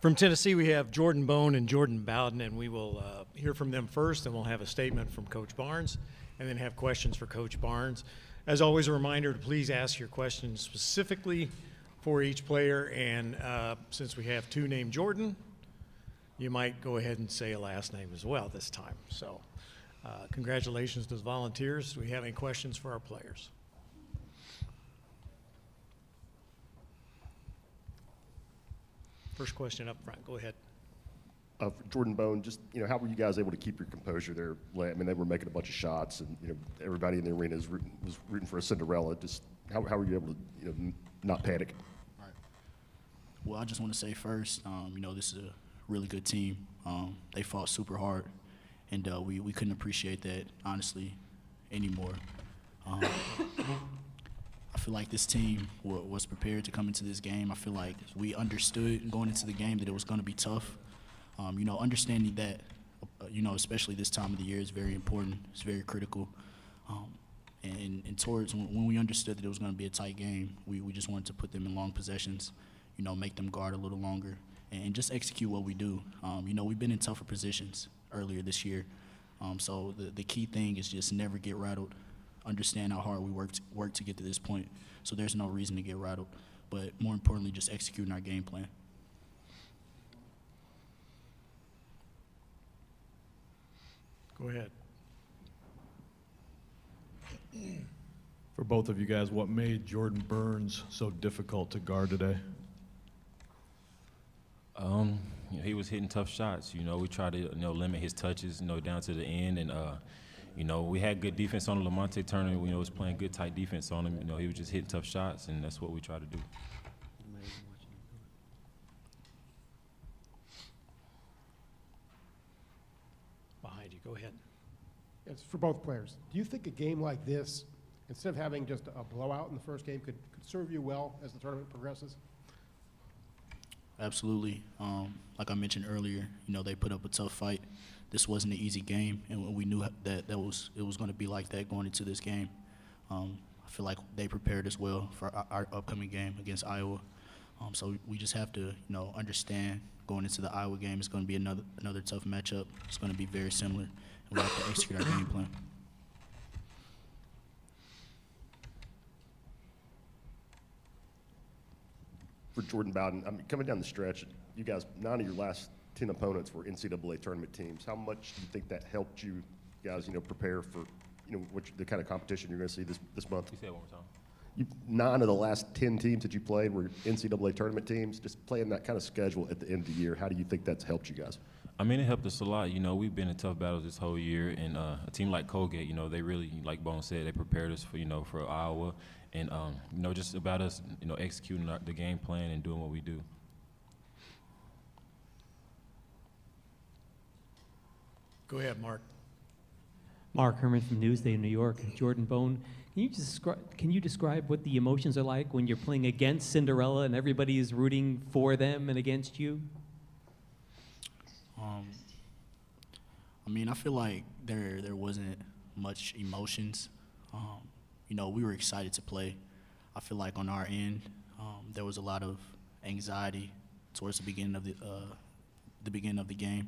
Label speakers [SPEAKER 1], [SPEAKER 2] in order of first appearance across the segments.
[SPEAKER 1] From Tennessee, we have Jordan Bone and Jordan Bowden, and we will hear from them first, and we'll have a statement from Coach Barnes, and then have questions for Coach Barnes. As always, a reminder to please ask your questions specifically for each player, and since we have two named Jordan, you might go ahead and say a last name as well this time. So congratulations to the volunteers. Do we have any questions for our players? First question up front. Go ahead.
[SPEAKER 2] Jordan Bone, just, how were you guys able to keep your composure there? I mean, they were making a bunch of shots, and, everybody in the arena was rooting for a Cinderella. Just how were you able to, not panic?
[SPEAKER 3] Right. Well, I just want to say first, this is a really good team. They fought super hard, and we couldn't appreciate that, honestly, anymore. I feel like this team was prepared to come into this game. I feel like we understood going into the game that it was going to be tough. Understanding that, especially this time of the year is very important. It's very critical. And towards when we understood that it was going to be a tight game, we just wanted to put them in long possessions, make them guard a little longer, and just execute what we do. We've been in tougher positions earlier this year. So the key thing is just never get rattled. Understand how hard we worked to get to this point, so there's no reason to get rattled. But more importantly, just executing our game plan.
[SPEAKER 1] Go ahead.
[SPEAKER 4] For both of you guys, what made Jordan Burns so difficult to guard today?
[SPEAKER 5] He was hitting tough shots. We tried to limit his touches, down to the end, and we had good defense on him. Lamonte Turner, was playing good tight defense on him. He was just hitting tough shots, and that's what we try to do.
[SPEAKER 1] Behind you, go ahead.
[SPEAKER 6] It's for both players. Do you think a game like this, instead of having just a blowout in the first game, could serve you well as the tournament progresses?
[SPEAKER 3] Absolutely. Like I mentioned earlier, they put up a tough fight. This wasn't an easy game, and we knew that it was going to be like that going into this game. I feel like they prepared us well for our upcoming game against Iowa. So we just have to, understand going into the Iowa game, it's going to be another tough matchup. It's going to be very similar, and we have to execute our game plan.
[SPEAKER 2] For Jordan Bowden, coming down the stretch, you guys, 9 of your last 10 opponents were NCAA tournament teams. How much do you think that helped you guys, prepare for, the kind of competition you're going to see this month?
[SPEAKER 5] You say it one more time.
[SPEAKER 2] 9 of the last 10 teams that you played were NCAA tournament teams. Just playing that kind of schedule at the end of the year, how do you think that's helped you guys?
[SPEAKER 5] It helped us a lot. We've been in tough battles this whole year, and a team like Colgate, they really, like Bone said, they prepared us for Iowa, and just about us, executing the game plan and doing what we do.
[SPEAKER 1] Go ahead, Mark.
[SPEAKER 7] Mark Herman from Newsday in New York. Jordan Bone, can you describe what the emotions are like when you're playing against Cinderella and everybody is rooting for them and against you?
[SPEAKER 3] I feel like there wasn't much emotions. We were excited to play. I feel like on our end, there was a lot of anxiety towards the beginning of the game.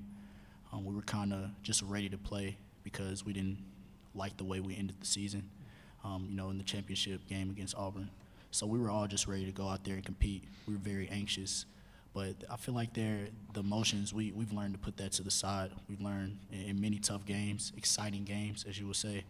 [SPEAKER 3] We were kind of just ready to play because we didn't like the way we ended the season, in the championship game against Auburn. So we were all just ready to go out there and compete. We were very anxious. But I feel like the emotions, we've learned to put that to the side. We've learned in many tough games, exciting games, as you would say,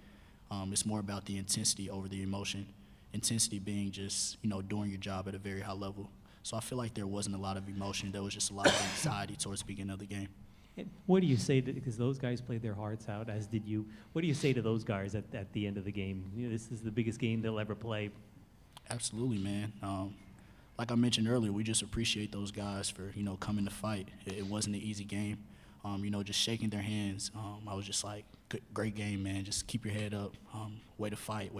[SPEAKER 3] it's more about the intensity over the emotion. Intensity being just, doing your job at a very high level. So I feel like there wasn't a lot of emotion. There was just a lot of anxiety towards the beginning of the game.
[SPEAKER 7] And what do you say, because those guys played their hearts out, as did you. What do you say to those guys at the end of the game? This is the biggest game they'll ever play.
[SPEAKER 3] Absolutely, man. Like I mentioned earlier, we just appreciate those guys for, coming to fight. It wasn't an easy game. Just shaking their hands. I was just like, great game, man. Just keep your head up. Way to fight.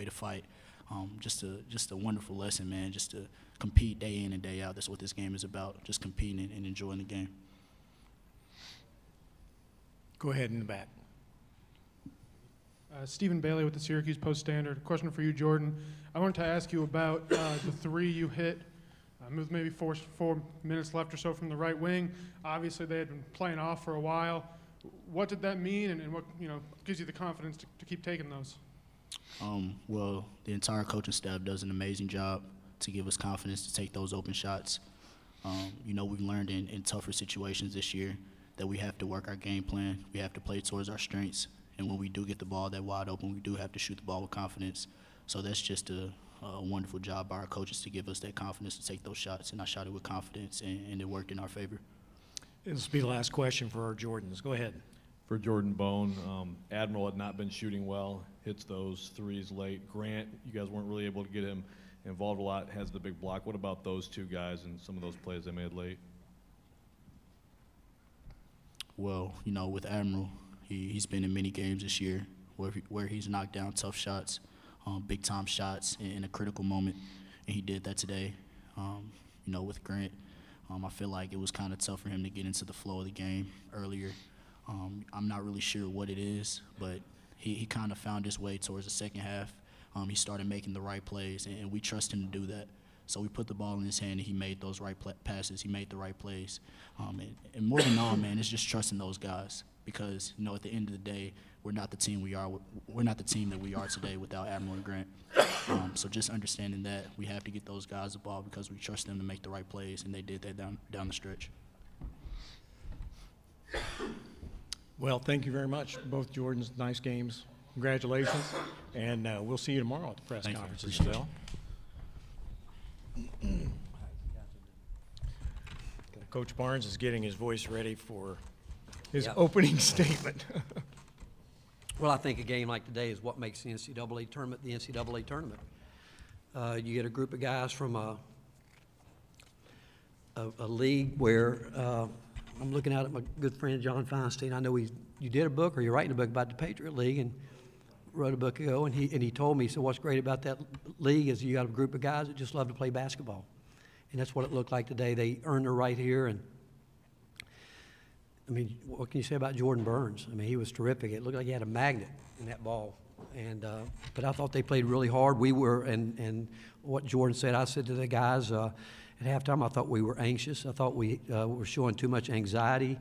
[SPEAKER 3] Just a wonderful lesson, man. Just to compete day in and day out. That's what this game is about. Just competing and enjoying the game.
[SPEAKER 1] Go ahead in the back.
[SPEAKER 8] Stephen Bailey with the Syracuse Post-Standard. Question for you, Jordan. I wanted to ask you about the three you hit with maybe 4 minutes left or so from the right wing. Obviously, they had been playing off for a while. What did that mean, and what gives you the confidence to keep taking those?
[SPEAKER 3] Well, the entire coaching staff does an amazing job to give us confidence to take those open shots. We've learned in tougher situations this year that we have to work our game plan. We have to play towards our strengths. And when we do get the ball that wide open, we do have to shoot the ball with confidence. So that's just a wonderful job by our coaches to give us that confidence to take those shots. And I shot it with confidence, and it worked in our favor.
[SPEAKER 1] This will be the last question for our Jordans. Go ahead.
[SPEAKER 4] For Jordan Bone, Admiral had not been shooting well, hits those threes late. Grant, you guys weren't really able to get him involved a lot, has the big block. What about those two guys and some of those plays they made late?
[SPEAKER 3] Well, with Admiral, he's been in many games this year where he's knocked down tough shots, big-time shots in a critical moment, and he did that today. With Grant, I feel like it was kind of tough for him to get into the flow of the game earlier. I'm not really sure what it is, but he kind of found his way towards the second half. He started making the right plays, and we trust him to do that. So we put the ball in his hand, and he made those right passes. He made the right plays. And more than all, man, it's just trusting those guys because, at the end of the day, we're not the team we are. We're not the team that we are today without Admiral and Grant. So just understanding that we have to get those guys the ball because we trust them to make the right plays, and they did that down the stretch.
[SPEAKER 1] Well, thank you very much, both Jordans. Nice games. Congratulations. And we'll see you tomorrow at the press conference as well. Coach Barnes is getting his voice ready for his opening statement.
[SPEAKER 9] Well, I think a game like today is what makes the NCAA tournament the NCAA tournament. You get a group of guys from a league where I'm looking out at my good friend John Feinstein. I know you did a book, or you're writing a book about the Patriot League, and wrote a book ago, and he told me, so what's great about that league is you got a group of guys that just love to play basketball. And that's what it looked like today. They earned their right here, and I mean, what can you say about Jordan Burns? I mean, he was terrific. It looked like he had a magnet in that ball. And but I thought they played really hard. We were, and what Jordan said, I said to the guys at halftime, I thought we were anxious. I thought we were showing too much anxiety.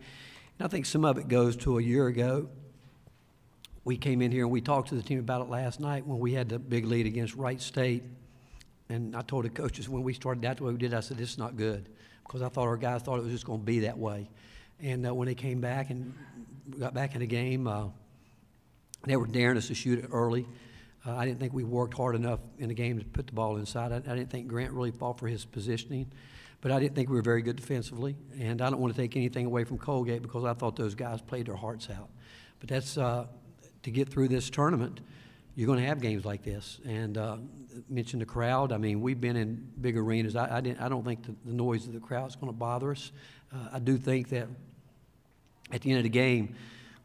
[SPEAKER 9] And I think some of it goes to a year ago. We came in here and we talked to the team about it last night when we had the big lead against Wright State. And I told the coaches when we started out the way we did, I said, this is not good. Because I thought our guys thought it was just going to be that way. And when they came back and got back in the game, they were daring us to shoot it early. I didn't think we worked hard enough in the game to put the ball inside. I didn't think Grant really fought for his positioning. But I didn't think we were very good defensively. And I don't want to take anything away from Colgate because I thought those guys played their hearts out. But that's to get through this tournament, you're going to have games like this. And mention the crowd. I mean, we've been in big arenas. I don't think the noise of the crowd is going to bother us. I do think that at the end of the game,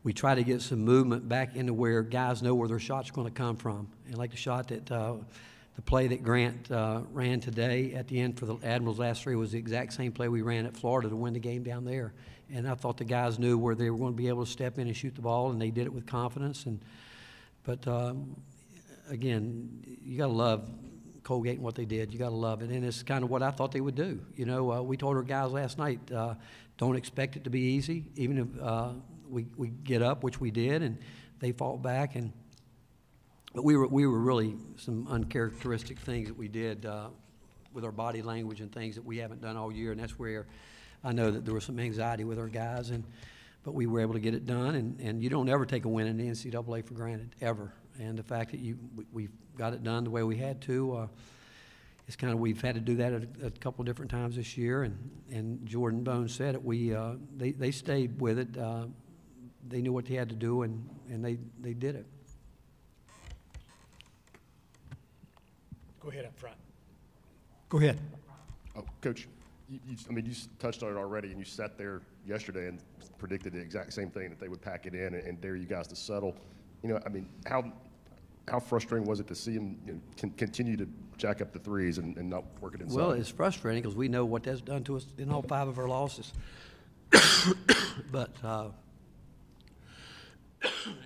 [SPEAKER 9] we try to get some movement back into where guys know where their shots are going to come from. And like the shot that the play that Grant ran today at the end for the Admirals' last three was the exact same play we ran at Florida to win the game down there. And I thought the guys knew where they were going to be able to step in and shoot the ball, and they did it with confidence. But again, you got to love Colgate and what they did. You got to love it, and it's kind of what I thought they would do. You know, we told our guys last night, don't expect it to be easy, even if we get up, which we did, and they fought back. But we were really some uncharacteristic things that we did with our body language and things that we haven't done all year, and that's where I know that there was some anxiety with our guys, but we were able to get it done, and you don't ever take a win in the NCAA for granted, ever. And the fact that we've got it done the way we had to, it's kind of, we've had to do that a couple of different times this year, and Jordan Bone said it, they stayed with it. They knew what they had to do, and they did it.
[SPEAKER 1] Go ahead up front.
[SPEAKER 9] Go ahead.
[SPEAKER 2] Oh, Coach, you touched on it already, and you sat there yesterday and predicted the exact same thing, that they would pack it in and dare you guys to settle. You know, I mean, how frustrating was it to see them continue to jack up the threes and not work it inside?
[SPEAKER 9] Well, it's frustrating because we know what that's done to us in all 5 of our losses. But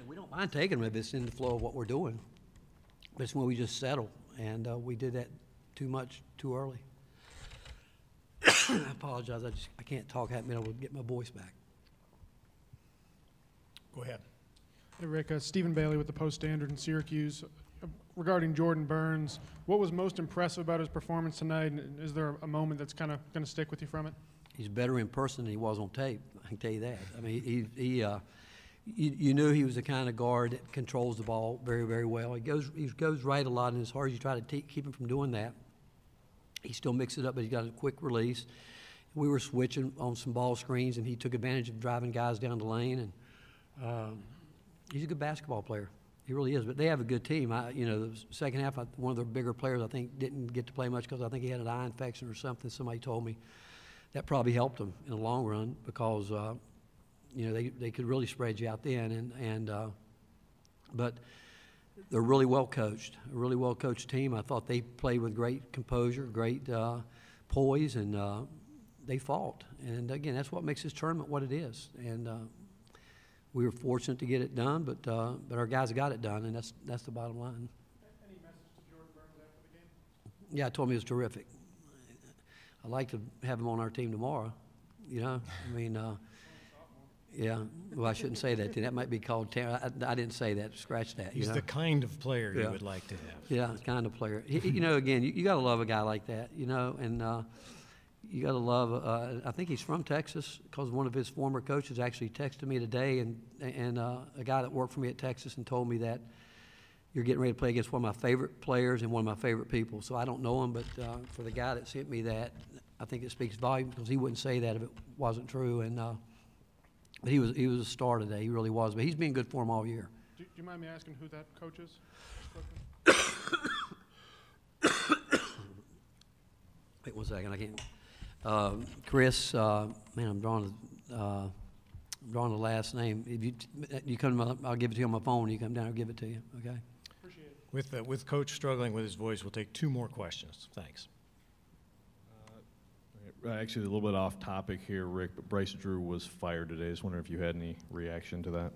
[SPEAKER 9] we don't mind taking them if it's in the flow of what we're doing. But it's when we just settle, and we did that too much too early. I apologize. I can't talk. I haven't been able to get my voice back.
[SPEAKER 1] Go ahead.
[SPEAKER 8] Hey, Rick, Stephen Bailey with the Post-Standard in Syracuse. Regarding Jordan Burns, what was most impressive about his performance tonight, and is there a moment that's kind of going to stick with you from it?
[SPEAKER 9] He's better in person than he was on tape. I can tell you that. I mean, you knew he was the kind of guard that controls the ball very, very well. He goes right a lot, and as hard as you try to keep him from doing that, he still mixes it up, but he's got a quick release. We were switching on some ball screens, and he took advantage of driving guys down the lane, and he's a good basketball player. He really is, but they have a good team. The second half, one of their bigger players, I think, didn't get to play much because I think he had an eye infection or something. Somebody told me that probably helped him in the long run because, they could really spread you out then. But they're really well coached, a really well coached team. I thought they played with great composure, great poise, and they fought. And again, that's what makes this tournament what it is. And we were fortunate to get it done, but our guys got it done, and that's the bottom line.
[SPEAKER 8] Any message to Jordan Burns after the game?
[SPEAKER 9] Yeah, I told him he was terrific. I'd like to have him on our team tomorrow. I mean, yeah. Well, I shouldn't say that. That might be called I didn't say that. Scratch that.
[SPEAKER 1] He's the kind of player you would like to have.
[SPEAKER 9] Yeah, kind of player. Again, you got to love a guy like that, and you got to love. I think he's from Texas because one of his former coaches actually texted me today, and a guy that worked for me at Texas and told me that you're getting ready to play against one of my favorite players and one of my favorite people. So I don't know him, but for the guy that sent me that, I think it speaks volumes because he wouldn't say that if it wasn't true. And but he was a star today. He really was. But he's been good for him all year.
[SPEAKER 8] Do you mind me asking who that coach is?
[SPEAKER 9] Wait 1 second. I can't. Chris. Man, I'm drawing the last name. If you come, I'll give it to you on my phone. You come down, I'll give it to you. Okay.
[SPEAKER 8] Appreciate it.
[SPEAKER 1] With Coach struggling with his voice, we'll take 2 more questions. Thanks.
[SPEAKER 4] Actually, a little bit off topic here, Rick, but Bryce Drew was fired today. I was wondering if you had any reaction to that.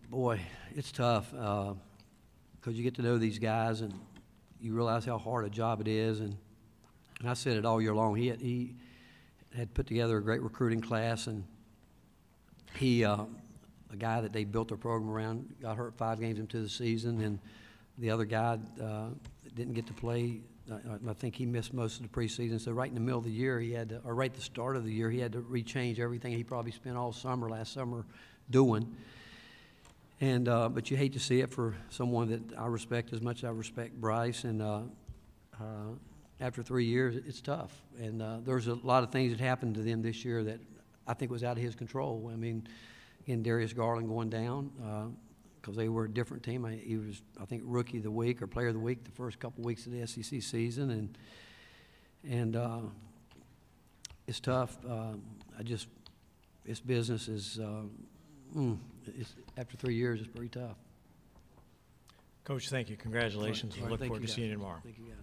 [SPEAKER 9] Boy, it's tough because you get to know these guys and you realize how hard a job it is. And I said it all year long. He had put together a great recruiting class, and he, a guy that they built their program around, got hurt 5 games into the season, and the other guy didn't get to play. I think he missed most of the preseason. So right in the middle of the year, or right at the start of the year, he had to rechange everything he probably spent all last summer doing. And but you hate to see it for someone that I respect as much as I respect Bryce. And after 3 years, it's tough. And there's a lot of things that happened to them this year that I think was out of his control. I mean, again, Darius Garland going down. Because they were a different team. He was, I think, Rookie of the Week or Player of the Week the first couple weeks of the SEC season, and it's tough. This business is, after 3 years, it's pretty tough.
[SPEAKER 1] Coach, thank you. Congratulations. We look forward to seeing you tomorrow.
[SPEAKER 9] Thank you, guys.